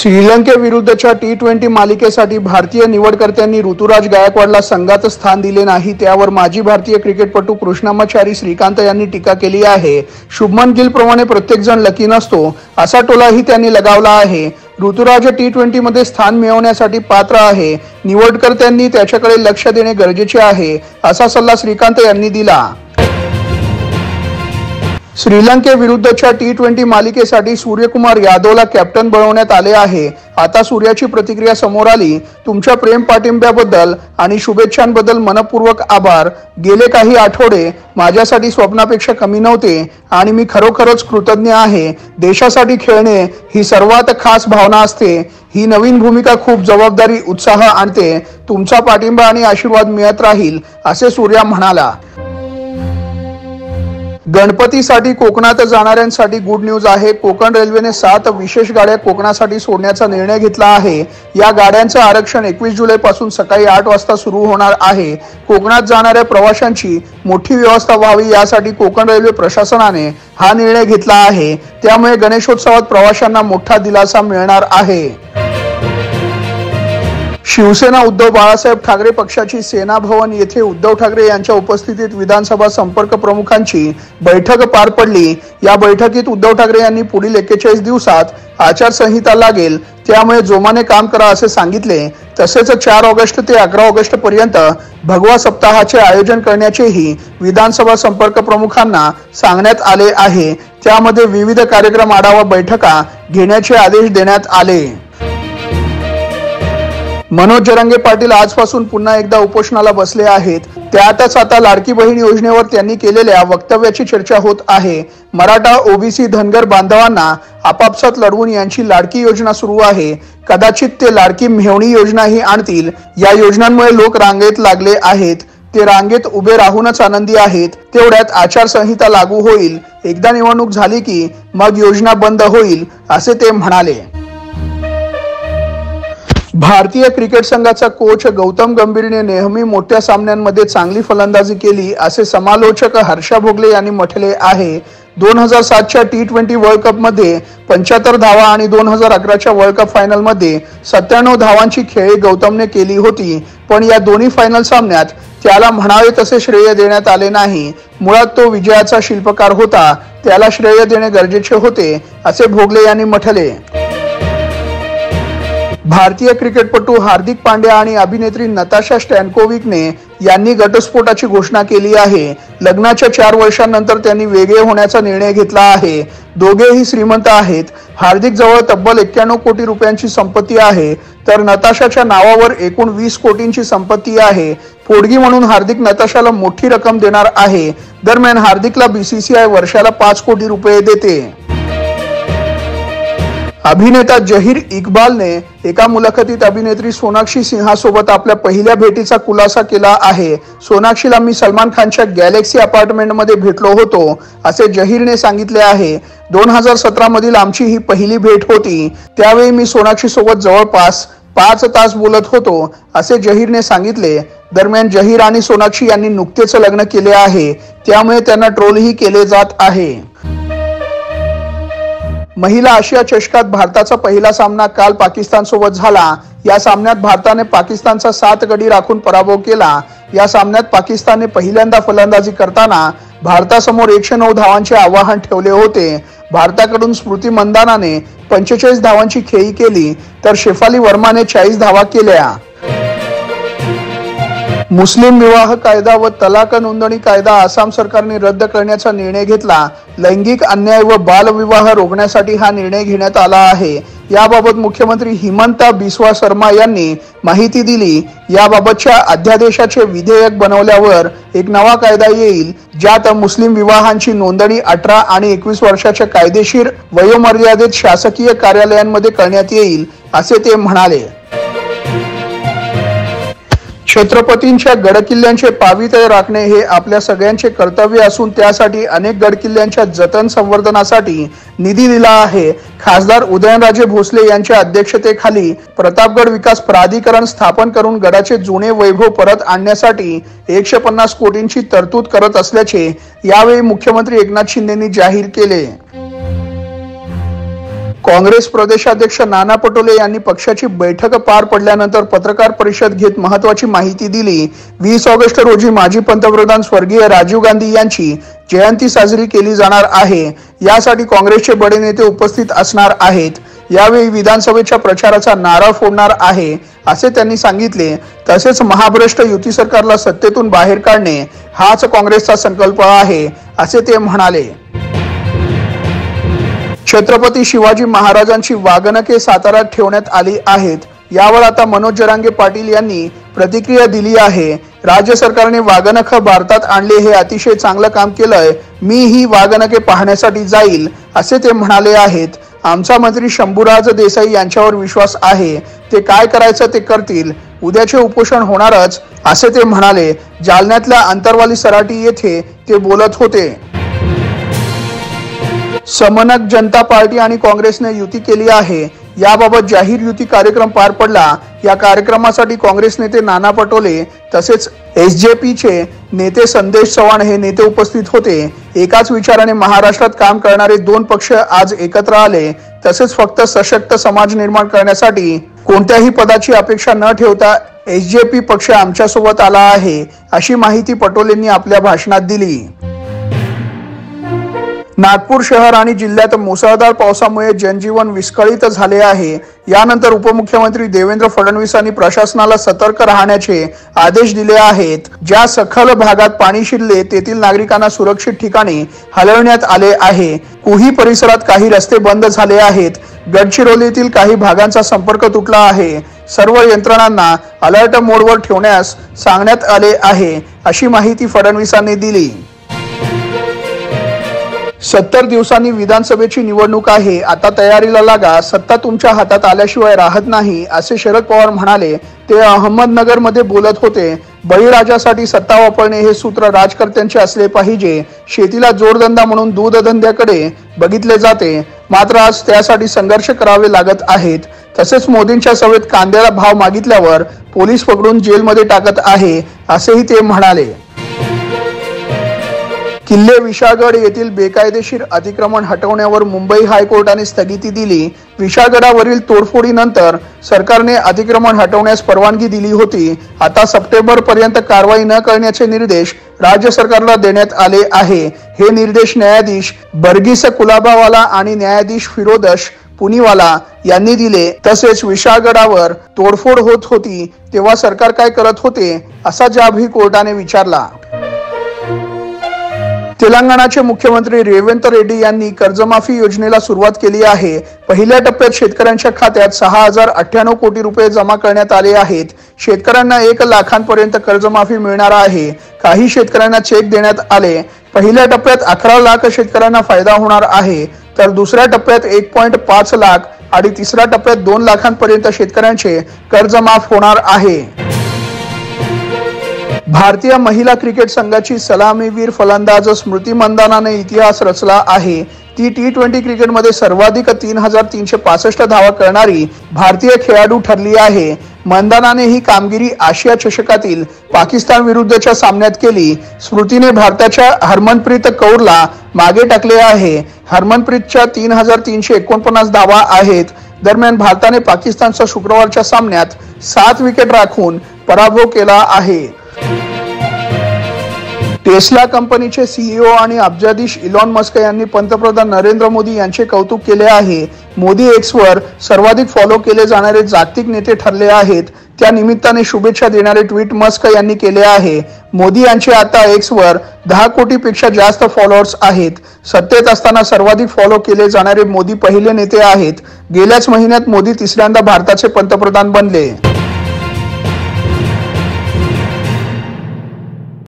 श्रीलंकेविरुद्धच्या टी20 मालिकेसाठी भारतीय निवडकर्त्यांनी ऋतुराज गायकवाडला संघात स्थान दिले नाही, त्यावर माजी भारतीय क्रिकेटपटू कृष्णमाचारी श्रीकांत यांनी टीका केली आहे। शुभमन गिल प्रमाणे प्रत्येक जण लकी नसतो असा टोलाही त्यांनी लगावला आहे। ऋतुराज टी20 मध्ये स्थान मिळवण्यासाठी पात्र आहे, निवडकर्त्यांनी त्याच्याकडे लक्ष देणे गरजेचे आहे असा सल्ला श्रीकांत यांनी दिला। श्रीलंकेविरुद्धच्या टी20 मालिकेसाठी सूर्यकुमार यादवला कॅप्टन बनवण्यात आले आहे। आता सूर्याची प्रतिक्रिया समोर आली। तुमच्या प्रेम पाठिंब्याबद्दल आणि शुभेच्छांबद्दल मनपूर्वक आभार। गेले काही आठवडे माझ्यासाठी स्वप्नापेक्षा कमी नव्हते आणि मी खरोखरच कृतज्ञ आहे। देशासाठी खेळणे ही सर्वात खास भावना असते। ही नवीन भूमिका खूप जबाबदारी उत्साह आणते। तुमचा पाठिंबा आणि आशीर्वाद मिळत राहील असे सूर्या म्हणाला। गणपतीसाठी कोकणात जाणाऱ्यांसाठी गुड न्यूज आहे। कोकण रेल्वेने 7 विशेष गाड्या कोकणासाठी सोडण्याचा निर्णय घेतला आहे। या गाड्यांचे आरक्षण 21 जुलैपासून सकाळी 8 वाजता सुरू होणार आहे। कोकणात जाणाऱ्या प्रवाशांची मोठी व्यवस्था व्हावी यासाठी कोकण रेल्वे प्रशासनाने हा निर्णय घेतला आहे। त्यामुळे गणेशोत्सवात प्रवाशांना मोठा दिलासा मिळणार आहे। शिवसेना उद्धव बाळासाहेब ठाकरे पक्षाची सेना भवन येथे उद्धव ठाकरे यांच्या उपस्थितीत विधानसभा संपर्क प्रमुखांची बैठक पार पडली। या बैठकीत उद्धव ठाकरे यांनी पुढील 41 दिवसात आचारसंहिता लागेल, त्यामुळे जोमाने काम करा असे सांगितले। तसेच 4 ऑगस्ट ते 11 ऑगस्ट पर्यंत भगवा सप्ताहाचे आयोजन करण्याचेही विधानसभा संपर्क प्रमुखांना सांगण्यात आले आहे। त्यामध्ये विविध कार्यक्रम आढावा बैठका घेण्याचे आदेश देण्यात आले। मनोज जरांगे पाटील आजपासून पुन्हा एकदा उपोषणाला बसले आहेत। त्यातच आता लाडकी बहीण योजनेवर त्यांनी केलेल्या वक्तव्याची चर्चा होत आहे। मराठा, ओबीसी, धनगर बांधवांना आपापसात लढवून यांची लाडकी योजना सुरू आहे। कदाचित ते लाडकी मेव्हणी योजनाही आणतील। या योजनांमुळे लोक रांगेत लागले आहेत। ते रांगेत उभे राहूनच आनंदी आहेत। तेवढ्यात आचारसंहिता लागू होईल। एकदा निवडणूक झाली की मग योजना बंद होईल असे ते म्हणाले। भारतीय क्रिकेट संघाचा कोच गौतम गंभीरने नेहमी मोठ्या सामन्यांमध्ये चांगली फलंदाजी केली असे समालोचक हर्षा भोगले यांनी म्हटले आहे। 2007च्या टी20 वर्ल्ड कप मध्ये 75 धावा आणि 2011च्या वर्ल्ड कप फायनल मध्ये 97 धावांची खेळी गौतमने केली होती, पण या दोन्ही फायनल सामन्यात त्याला म्हणावे तसे श्रेय देण्यात आले नाही। मुळात तो विजयाचा शिल्पकार होता, त्याला श्रेय देणे गरजेचे होते असे भोगले यांनी म्हटले। भारतीय क्रिकेटपटू हार्दिक पांड्या आणि अभिनेत्री नताशा स्टॅन्कोविकने यांनी घटस्फोटाची घोषणा केली आहे। लग्नाच्या 4 वर्षांनंतर त्यांनी वेगळे होण्याचा निर्णय घेतला आहे। दोघेही श्रीमंत आहेत। हार्दिक जवळ तब्बल 91 कोटी रुपयांची संपत्ती आहे, तर नताशाच्या नावावर एकूण 20 कोटींची संपत्ती आहे। पोडगी म्हणून हार्दिक नताशाला मोठी रक्कम देणार आहे। दरम्यान हार्दिकला बीसीसीआय वर्षाला 5 कोटी रुपये देते। अभिनेता जहीर इक्बालने एका मुलाखतीत अभिनेत्री सोनाक्षी सिन्हासोबत आपल्या पहिल्या भेटीचा खुलासा केला आहे। सोनाक्षीला मी सलमान खानच्या गॅलेक्सी अपार्टमेंटमध्ये भेटलो होतो असे जहीरने सांगितले आहे। 2017 मधील आमची ही पहिली भेट होती। त्यावेळी मी सोनाक्षी सोबत जवळपास 5 तास बोलत होतो असे जहीरने सांगितले। दरम्यान जहीर आणि सोनाक्षी यांनी नुकतेच लग्न केले आहे, त्यामुळे त्यांना ट्रोलही केले जात आहे। महिला आशिया चषकात भारताचा पहिला सामना काल पाकिस्तान सोबत झाला। या सामन्यात भारताने पाकिस्तानचा 7 गडी राखून पराभव केला। या सामन्यात पाकिस्तानने पहिल्यांदा फलंदाजी करताना भारतासमोर 109 धावांचे आव्हान ठेवले होते। भारताकडून स्मृती मंदानाने 45 धावांची खेळी केली, तर शेफाली वर्माने 40 धावा केल्या। मुस्लिम विवाह कायदा व तलाक नोंदणी कायदा आसाम सरकारने रद्द करण्याचा निर्णय घेतला। लैंगिक अन्याय व बालविवाह रोखण्यासाठी हा निर्णय घेण्यात आला आहे। याबाबत मुख्यमंत्री हिमंता बिस्वा शर्मा यांनी माहिती दिली। याबाबतच्या अध्यादेशाचे विधेयक बनवल्यावर एक नवा कायदा येईल, ज्यात मुस्लिम विवाहांची नोंदणी 18 आणि 21 वर्षाच्या कायदेशीर वयोमर्यादेत शासकीय कार्यालयांमध्ये करण्यात येईल असे ते म्हणाले। छत्रपतींच्या गडकिल्ल्यांचे पावित्र्य राखणे हे आपल्या सगळ्यांचे कर्तव्य असून त्यासाठी अनेक गडकिल्ल्यांच्या जतन संवर्धनासाठी निधी दिला आहे। खासदार उदयनराजे भोसले यांच्या अध्यक्षतेखाली प्रतापगड विकास प्राधिकरण स्थापन करून गडाचे जुने वैभव परत आणण्यासाठी 150 कोटींची तरतूद करत असल्याचे यावेळी मुख्यमंत्री एकनाथ शिंदेंनी जाहीर केले। काँग्रेस प्रदेशाध्यक्ष नाना पटोले यांनी पक्षाची बैठक पार पडल्यानंतर पत्रकार परिषद घेत महत्त्वाची माहिती दिली। 20 ऑगस्ट रोजी माजी पंतप्रधान स्वर्गीय राजीव गांधी यांची जयंती साजरी केली जाणार आहे। यासाठी काँग्रेसचे बडे नेते उपस्थित असणार आहेत। यावेळी विधानसभेच्या प्रचाराचा नारळ फोडणार आहे असे त्यांनी सांगितले। तसेच महाभ्रष्ट युती सरकारला सत्तेतून बाहेर काढणे हाच काँग्रेसचा संकल्प आहे असे ते म्हणाले। छत्रपती शिवाजी महाराजांची वाघनखे साताऱ्यात ठेवण्यात आली आहेत। यावर आता मनोज जरांगे पाटील यांनी प्रतिक्रिया दिली आहे। राज्य सरकारने वाघनख भारतात आणले हे अतिशय चांगलं काम केलंय। मी ही वाघनखे पाहण्यासाठी जाईल असे ते म्हणाले आहेत। आमचा मंत्री शंभूराज देसाई यांच्यावर विश्वास आहे। ते काय करायचं ते करतील। उद्याचे उपोषण होणारच असे ते म्हणाले। जालन्यातल्या अंतरवाली सराटी येथे ते बोलत होते। समनक जनता पार्टी आणि काँग्रेसने युती केली आहे। याबाबत जाहीर युती कार्यक्रम पार पडला। या कार्यक्रमासाठी काँग्रेस नेते नाना पटोले तसेच एसजेपीचे नेते संदेश चव्हाण हे नेते उपस्थित होते। एकाच विचाराने महाराष्ट्रात काम करणारे दोन पक्ष आज एकत्र आले। तसेच फक्त सशक्त समाज निर्माण करण्यासाठी कोणत्याही पदाची अपेक्षा न ठेवता एसजेपी पक्ष आमच्यासोबत आला आहे अशी माहिती पटोलेंनी आपल्या भाषणात दिली। नागपूर शहर आणि जिल्ह्यात मुसळधार पावसामुळे जनजीवन विस्कळीत झाले आहे। यानंतर उपमुख्यमंत्री देवेंद्र फडणवीसांनी प्रशासनाला सतर्क राहण्याचे आदेश दिले आहेत। ज्या सखल भागात पाणी शिरले तेथील नागरिकांना सुरक्षित ठिकाणी हलवण्यात आले आहे। कुही परिसरात काही रस्ते बंद झाले आहेत। गडचिरोलीतील काही भागांचा संपर्क तुटला आहे। सर्व यंत्रणांना अलर्ट मोडवर ठेवण्यास सांगण्यात आले आहे अशी माहिती फडणवीसांनी दिली। 70 दिवसांनी विधानसभेची निवडणूक आहे। आता तयारीला लागा। सत्ता तुमच्या हातात आल्याशिवाय राहत नाही असे शरद पवार म्हणाले। ते अहमदनगरमध्ये बोलत होते। बळीराजासाठी सत्ता वापरणे हे सूत्र राजकर्त्यांचे असले पाहिजे। शेतीला जोडधंदा म्हणून दूध धंद्याकडे बघितले जाते, मात्र आज त्यासाठी संघर्ष करावे लागत आहेत। तसेच मोदींच्या सभेत कांद्याला भाव मागितल्यावर पोलीस पकडून जेलमध्ये टाकत आहे असेही ते म्हणाले। किल्ले विशाळगड येथील बेकायदेशीर अतिक्रमण हटवण्यावर मुंबई हायकोर्टाने स्थगिती दिली। विशाळगडावरील तोडफोडीनंतर सरकारने अतिक्रमण हटवण्यास परवानगी दिली होती। आता सप्टेंबर पर्यंत कारवाई न करण्याचे निर्देश राज्य सरकारला देण्यात आले आहे। हे निर्देश न्यायाधीश बर्गिस कुलाबावाला आणि न्यायाधीश फिरोदश पुनीवाला यांनी दिले। तसेच विशाळगडावर तोडफोड होत होती तेव्हा सरकार काय करत होते असा जाबही कोर्टाने विचारला। तेलंगणाचे मुख्यमंत्री रेवंत रेड्डी यांनी कर्जमाफी योजनेला सुरुवात केली आहे। पहिल्या टप्प्यात शेतकऱ्यांच्या खात्यात 6098 कोटी रुपये जमा करण्यात आले आहेत। शेतकऱ्यांना 1 लाखांपर्यंत कर्जमाफी मिळणार आहे। काही शेतकऱ्यांना चेक देण्यात आले। पहिल्या टप्प्यात 11 लाख शेतकऱ्यांना फायदा होणार आहे, तर दुसऱ्या टप्प्यात 1.5 लाख आणि तिसऱ्या टप्प्यात 2 लाखांपर्यंत शेतकऱ्यांचे कर्ज माफ होणार आहे। भारतीय महिला क्रिकेट संघाची सलामीवीर फलंदाज स्मृती मंदानाने इतिहास रचला आहे। ती T20 क्रिकेटमध्ये सर्वाधिक 3365 धावा करणारी भारतीय खेळाडू ठरली आहे। मंदानाने ही कामगिरी आशिया चषकातील पाकिस्तान विरुद्धच्या सामन्यात केली। स्मृतीने भारताच्या हरमनप्रीत कौरला मागे टाकले आहे। हरमनप्रीतच्या 3349 धावा आहेत। दरम्यान भारताने पाकिस्तानचा शुक्रवारच्या सामन्यात 7 विकेट राखून पराभव केला आहे। टेस्ला कंपनीचे सीईओ आणि अब्जाधीश इलॉन मस्क यांनी पंतप्रधान नरेंद्र मोदी यांचे कौतुक केले आहे। मोदी एक्सवर सर्वाधिक फॉलो केले जाणारे जागतिक नेते ठरले आहेत। त्या निमित्ताने शुभेच्छा देणारे ट्विट मस्क यांनी केले आहे। मोदी यांचे आता एक्सवर 10 कोटीपेक्षा जास्त फॉलोअर्स आहेत। सत्तेत असताना सर्वाधिक फॉलो केले जाणारे मोदी पहिले नेते आहेत। गेल्याच महिन्यात मोदी तिसऱ्यांदा भारताचे पंतप्रधान बनले।